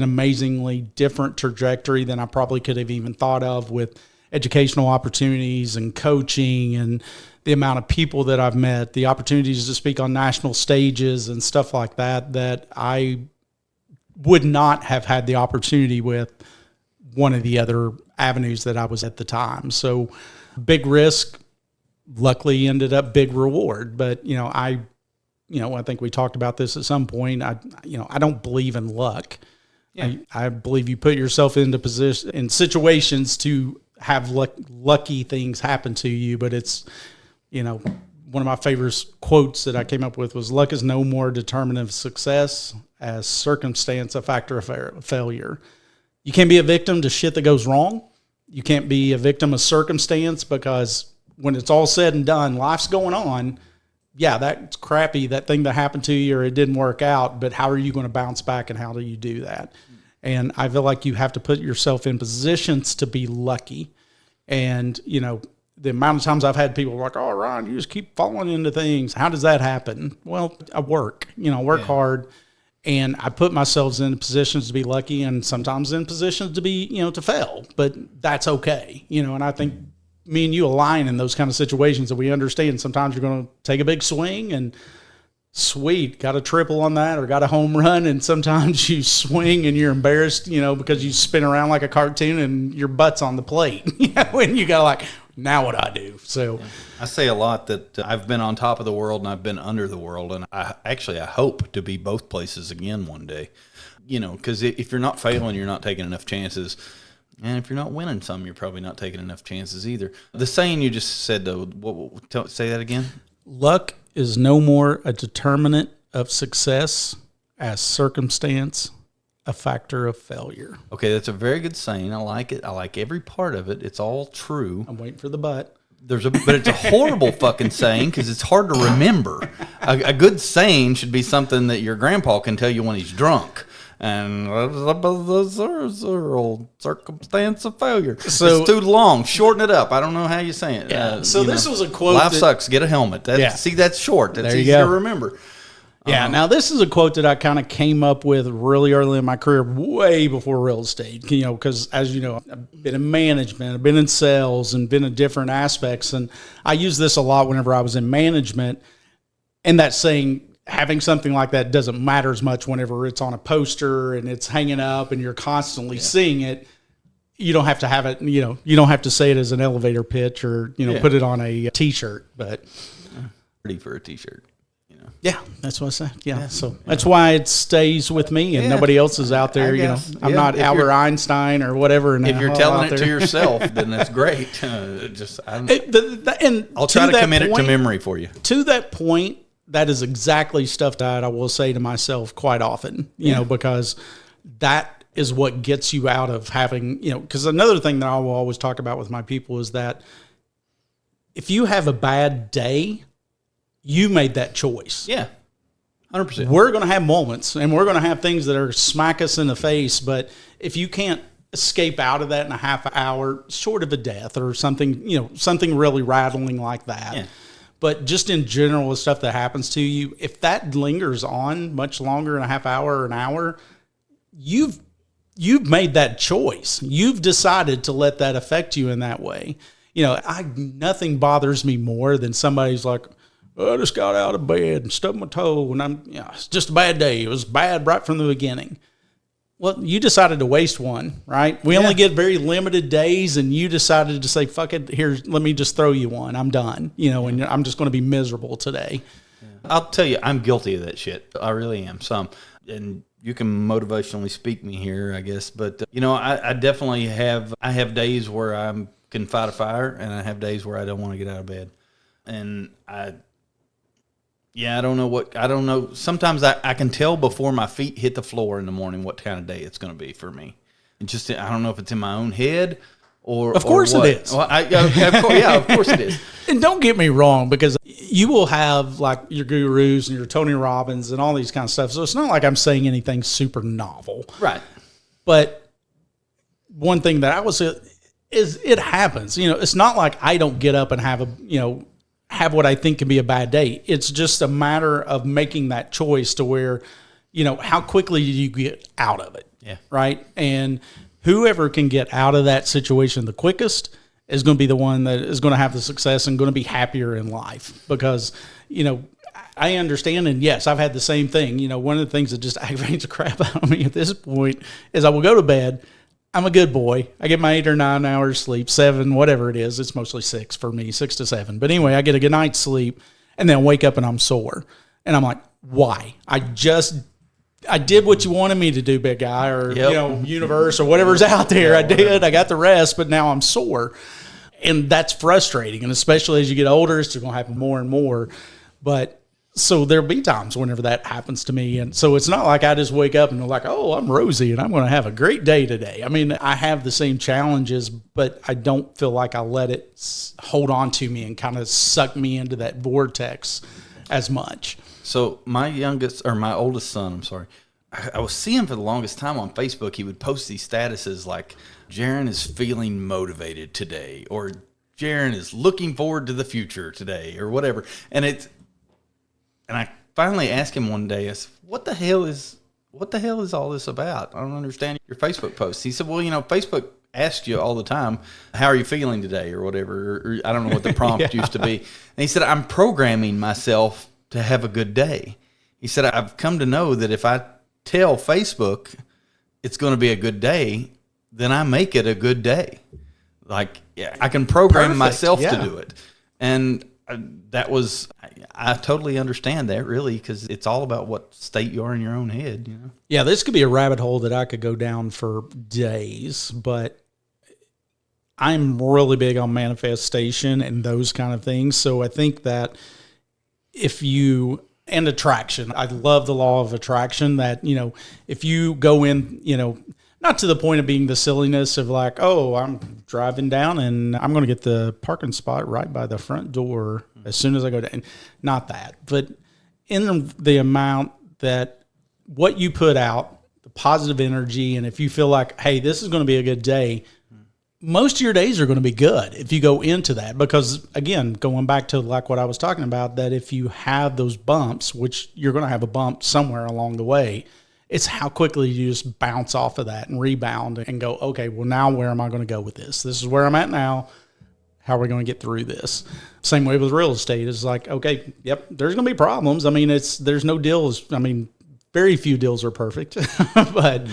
amazingly different trajectory than I probably could have even thought of, with educational opportunities and coaching and the amount of people that I've met, the opportunities to speak on national stages and stuff like that I would not have had the opportunity with one of the other avenues that I was at the time. So big risk, luckily ended up big reward. But, I think we talked about this at some point. I don't believe in luck. Yeah. I believe you put yourself in situations to have lucky things happen to you. But it's, one of my favorite quotes that I came up with was, luck is no more determinant of success as circumstance a factor of failure. You can't be a victim to shit that goes wrong. You can't be a victim of circumstance, because when it's all said and done, life's going on. Yeah, that's crappy, that thing that happened to you or it didn't work out, but how are you going to bounce back and how do you do that? And I feel like you have to put yourself in positions to be lucky. And, the amount of times I've had people like, oh, Ryan, you just keep falling into things. How does that happen? Well, I work, I work hard, and I put myself in positions to be lucky and sometimes in positions to be, to fail, but that's okay. And I think me and you align in those kind of situations that we understand sometimes you're going to take a big swing and sweet, got a triple on that or got a home run, and sometimes you swing and you're embarrassed, because you spin around like a cartoon and your butt's on the plate, when you got like, now what I do. So I say a lot that I've been on top of the world and I've been under the world, and I hope to be both places again one day, because if you're not failing, you're not taking enough chances. And if you're not winning some, you're probably not taking enough chances either. The saying you just said, though, say that again. Luck is no more a determinant of success as circumstance a factor of failure. Okay, that's a very good saying. I like it. I like every part of it. It's all true. I'm waiting for the but. But it's a horrible fucking saying because it's hard to remember. A good saying should be something that your grandpa can tell you when he's drunk. And those are circumstance of failure. So it's too long. Shorten it up. I don't know how you say it. Yeah. This was a quote. Life sucks. Get a helmet. See, that's short. That's easy to remember. Yeah. Now this is a quote that I kind of came up with really early in my career, way before real estate. Because as you know, I've been in management, I've been in sales, and been in different aspects. And I use this a lot whenever I was in management. And that saying, having something like that doesn't matter as much whenever it's on a poster and it's hanging up and you're constantly seeing it. You don't have to have it, you don't have to say it as an elevator pitch or, put it on a t-shirt, but pretty for a t-shirt, Yeah, that's what I said. Yeah. So that's why it stays with me and nobody else is out there. I'm not Albert Einstein or whatever. If you're telling it to yourself, then that's great. I'll try to commit it to memory for you. To that point, that is exactly stuff that I will say to myself quite often, because that is what gets you out of having, because another thing that I will always talk about with my people is that if you have a bad day, you made that choice. Yeah, 100%. We're going to have moments and we're going to have things that are smack us in the face, but if you can't escape out of that in a half hour, short of a death or something, something really rattling like that. Yeah. But just in general, the stuff that happens to you, if that lingers on much longer than a half hour or an hour, you've made that choice. You've decided to let that affect you in that way. Nothing bothers me more than somebody's like, oh, I just got out of bed and stubbed my toe, and it's just a bad day. It was bad right from the beginning. Well, you decided to waste one, right? We only get very limited days, and you decided to say, fuck it, let me just throw you one. I'm done, and I'm just going to be miserable today. Yeah. I'll tell you, I'm guilty of that shit. I really am. And you can motivationally speak me here, I guess. But, I definitely have days where I can fight a fire, and I have days where I don't want to get out of bed. And I don't know. Sometimes I can tell before my feet hit the floor in the morning what kind of day it's going to be for me. And I don't know if it's in my own head or of course or what. It is. Well, of course it is. And don't get me wrong, because you will have like your gurus and your Tony Robbins and all these kind of stuff. So it's not like I'm saying anything super novel. Right. But one thing that I would say is it happens. It's not like I don't get up and have what I think can be a bad day. It's just a matter of making that choice to where, how quickly do you get out of it? Yeah. Right. And whoever can get out of that situation the quickest is going to be the one that is going to have the success and going to be happier in life because, I understand. And yes, I've had the same thing. One of the things that just aggravates the crap out of me at this point is I will go to bed. I'm a good boy. I get my 8 or 9 hours sleep, 7, whatever it is. It's mostly 6 for me, 6 to 7. But anyway, I get a good night's sleep and then wake up and I'm sore. And I'm like, why? I did what you wanted me to do, big guy, or, universe or whatever's out there. I did. I got the rest, but now I'm sore. And that's frustrating. And especially as you get older, it's going to happen more and more. But so there'll be times whenever that happens to me. And so it's not like I just wake up and I'm like, oh, I'm rosy and I'm going to have a great day today. I mean, I have the same challenges, but I don't feel like I let it hold on to me and kind of suck me into that vortex as much. So my oldest son, I was seeing for the longest time on Facebook, he would post these statuses like, Jarrod is feeling motivated today, or Jarrod is looking forward to the future today or whatever. And I finally asked him one day, I said, what the hell is all this about? I don't understand your Facebook posts. He said, well, Facebook asks you all the time, how are you feeling today or whatever, or I don't know what the prompt used to be. And he said, I'm programming myself to have a good day. He said, I've come to know that if I tell Facebook it's going to be a good day, then I make it a good day. Like, I can program myself to do it. And I totally understand that, really, because it's all about what state you are in your own head, Yeah, this could be a rabbit hole that I could go down for days, but I'm really big on manifestation and those kind of things. So I think that and attraction, I love the law of attraction that, if you go in, not to the point of being the silliness of like, oh, I'm driving down and I'm going to get the parking spot right by the front door as soon as I go down. Not that, but in the amount that what you put out, the positive energy, and if you feel like, hey, this is going to be a good day, most of your days are going to be good if you go into that. Because, again, going back to like what I was talking about, that if you have those bumps, which you're going to have a bump somewhere along the way, it's how quickly you just bounce off of that and rebound and go, okay, well, now where am I going to go with this? This is where I'm at now. How are we going to get through this? Same way with real estate. It's like, okay, yep, there's going to be problems. I mean, there's no deals. I mean, very few deals are perfect. But,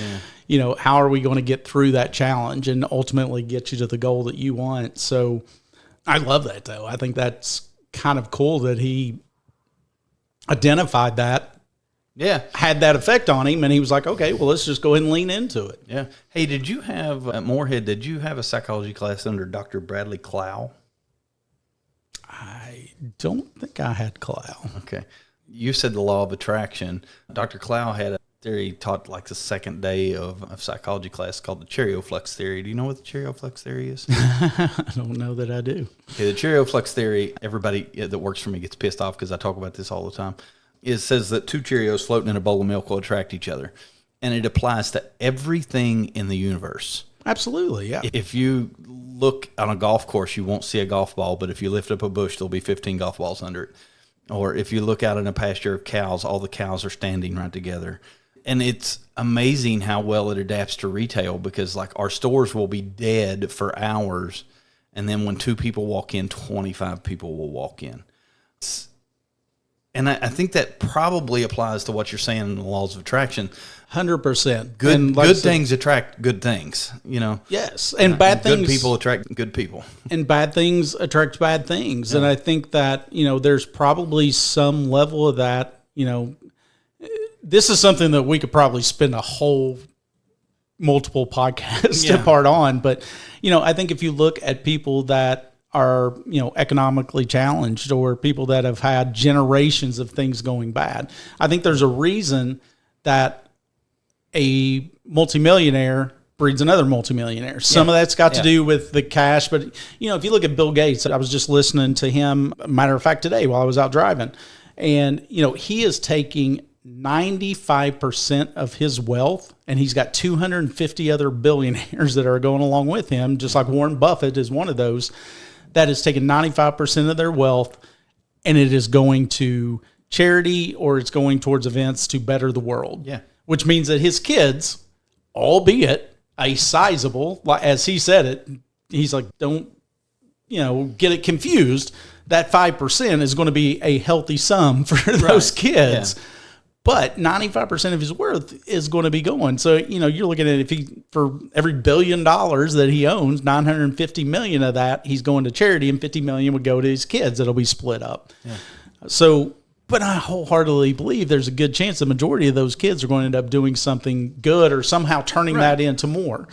how are we going to get through that challenge and ultimately get you to the goal that you want? So I love that, though. I think that's kind of cool that he identified that. Yeah. Had that effect on him, and he was like, okay, well, let's just go ahead and lean into it. Yeah. Hey, did you have, at Moorhead, a psychology class under Dr. Bradley Clough? I don't think I had Clough. Okay. You said the law of attraction. Dr. Clough had a theory taught like the second day of psychology class called the Cheerioflex theory. Do you know what the Cheerioflex theory is? I don't know that I do. Okay, the Cheerioflex theory, everybody that works for me gets pissed off because I talk about this all the time. It says that 2 Cheerios floating in a bowl of milk will attract each other. And it applies to everything in the universe. Absolutely, yeah. If you look on a golf course, you won't see a golf ball, but if you lift up a bush, there'll be 15 golf balls under it. Or if you look out in a pasture of cows, all the cows are standing right together. And it's amazing how well it adapts to retail, because like our stores will be dead for hours, and then when 2 people walk in, 25 people will walk in. And I think that probably applies to what you're saying in the laws of attraction. 100%. Good things attract good things, Yes, and bad things. Good people attract good people. And bad things attract bad things. Yeah. And I think that, there's probably some level of that, this is something that we could probably spend a whole multiple podcasts part on. But, I think if you look at people that are, economically challenged, or people that have had generations of things going bad, I think there's a reason that a multimillionaire breeds another multimillionaire. Some of that's got to do with the cash. But, if you look at Bill Gates, I was just listening to him, matter of fact, today while I was out driving. And, he is taking 95% of his wealth, and he's got 250 other billionaires that are going along with him, just like Warren Buffett is one of those, that is taking 95% of their wealth, and it is going to charity, or it's going towards events to better the world. Yeah. Which means that his kids, albeit a sizable, as he said it, he's like, don't, get it confused. That 5% is going to be a healthy sum for those kids. Yeah. But 95% of his worth is going to be going. So, you're looking at, for every $1 billion that he owns, 950 million of that he's going to charity, and 50 million would go to his kids. It'll be split up. Yeah. So, but I wholeheartedly believe there's a good chance the majority of those kids are going to end up doing something good, or somehow turning that into more.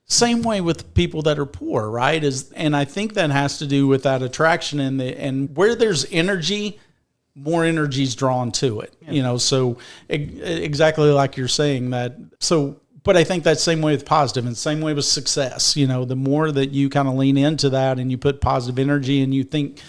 Same way with people that are poor, right? And I think that has to do with that attraction, and where there's energy, more energy is drawn to it, so exactly like you're saying that. So, but I think that same way with positive, and same way with success, the more that you kind of lean into that and you put positive energy and you think,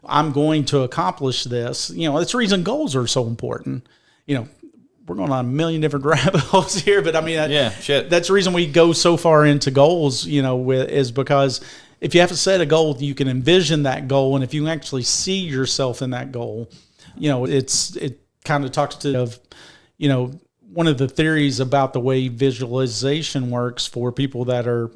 I'm going to accomplish this, that's the reason goals are so important. We're going on a million different rabbit holes here, but I mean, that's the reason we go so far into goals, is because if you have to set a goal, you can envision that goal. And if you actually see yourself in that goal, it kind of talks to, one of the theories about the way visualization works for people that are,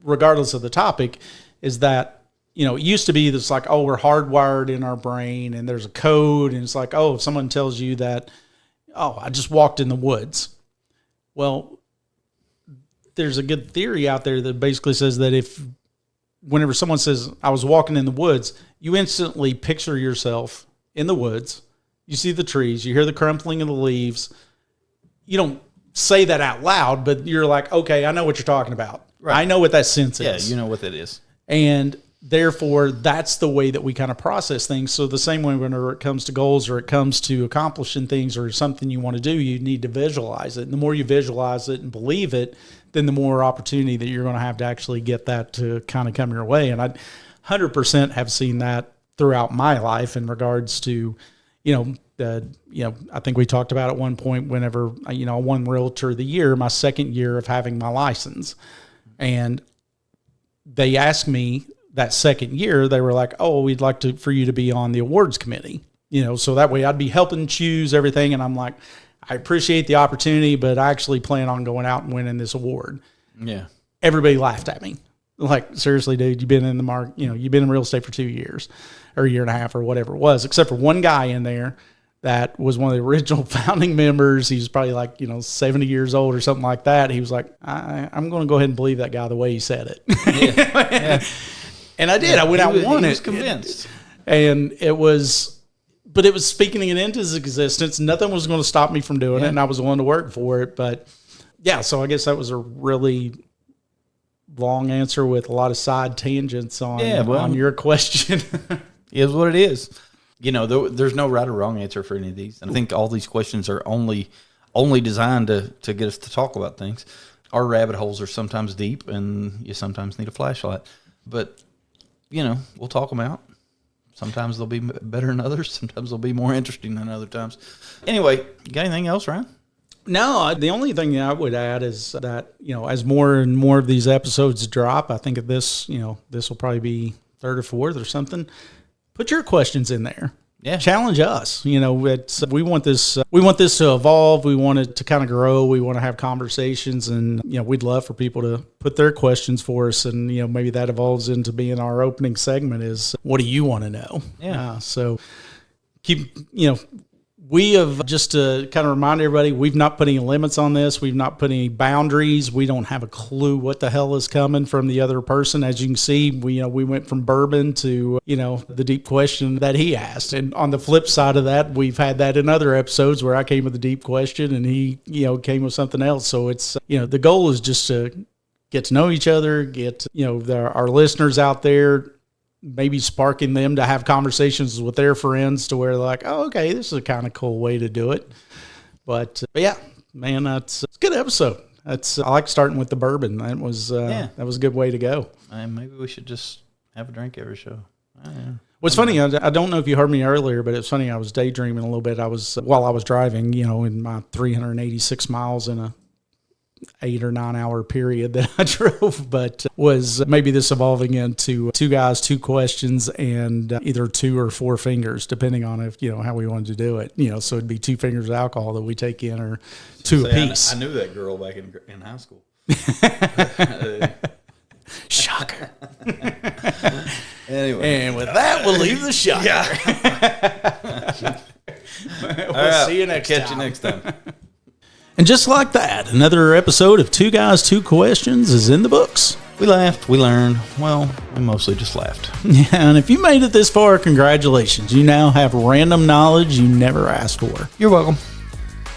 regardless of the topic, is that, it used to be this like, oh, we're hardwired in our brain and there's a code. And it's like, oh, if someone tells you that, oh, I just walked in the woods. Well, there's a good theory out there that basically says that whenever someone says, I was walking in the woods, you instantly picture yourself in the woods. You see the trees, you hear the crumpling of the leaves. You don't say that out loud, but you're like, okay, I know what you're talking about. Right. I know what that sense is. Yeah, you know what that is. And therefore, that's the way that we kind of process things. So the same way whenever it comes to goals or it comes to accomplishing things or something you want to do, you need to visualize it. And the more you visualize it and believe it, then the more opportunity that you're going to have to actually get that to kind of come your way. And I 100% have seen that throughout my life in regards to, I think we talked about at one point whenever, I won Realtor of the Year, my second year of having my license. And they asked me that second year, they were like, oh, we'd like for you to be on the awards committee, so that way I'd be helping choose everything. And I'm like, I appreciate the opportunity, but I actually plan on going out and winning this award. Yeah. Everybody laughed at me. Like, seriously, dude, you've been in the market, you've been in real estate for 2 years or a year and a half or whatever it was, except for one guy in there that was one of the original founding members. He was probably like, 70 years old or something like that. He was like, I'm going to go ahead and believe that guy the way he said it. Yeah. And I did. Yeah, I went out and won it. He was convinced. And it was speaking it into his existence. Nothing was going to stop me from doing it, and I was willing to work for it. But, yeah, so I guess that was a really long answer with a lot of side tangents on your question. It is what it is. There's no right or wrong answer for any of these. And I think all these questions are only designed to get us to talk about things. Our rabbit holes are sometimes deep, and you sometimes need a flashlight. But, we'll talk them out. Sometimes they'll be better than others. Sometimes they'll be more interesting than other times. Anyway, you got anything else, Ryan? No, the only thing that I would add is that, as more and more of these episodes drop, I think this will probably be third or fourth or something. Put your questions in there. Yeah. Challenge us. We want this to evolve. We want it to kind of grow. We want to have conversations, and we'd love for people to put their questions for us, and maybe that evolves into being our opening segment is, what do you want to know? Yeah. So keep we have, just to kind of remind everybody, we've not put any limits on this. We've not put any boundaries. We don't have a clue what the hell is coming from the other person. As you can see, we went from Bourbon to, the deep question that he asked. And on the flip side of that, we've had that in other episodes where I came with a deep question and he, came with something else. So it's, the goal is just to get to know each other, get, our listeners out there, maybe sparking them to have conversations with their friends to where they're like, oh, okay, this is a kind of cool way to do it. But yeah, man, it's a good episode. I like starting with the bourbon. That was a good way to go. And maybe we should just have a drink every show. What's funny, I don't know if you heard me earlier, but it's funny. I was daydreaming a little bit. While I was driving, in my 386 miles in a 8 or 9 hour period that I drove, but was maybe this evolving into 2 guys, 2 questions, and either 2 or 4 fingers, depending on if, how we wanted to do it. So it'd be 2 fingers of alcohol that we take in, or 2 apiece. I knew that girl back in high school. Shocker. Anyway. And with that, we'll leave the shocker. Yeah. We'll see you next time. Catch you next time. And just like that, another episode of 2 Guys, 2 Questions is in the books. We laughed, we learned. Well, we mostly just laughed. Yeah, and if you made it this far, congratulations. You now have random knowledge you never asked for. You're welcome.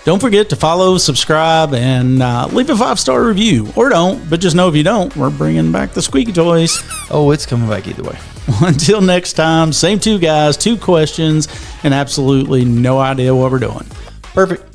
Don't forget to follow, subscribe, and leave a 5-star review. Or don't, but just know if you don't, we're bringing back the squeaky toys. Oh, it's coming back either way. Until next time, same 2 guys, 2 questions, and absolutely no idea what we're doing. Perfect.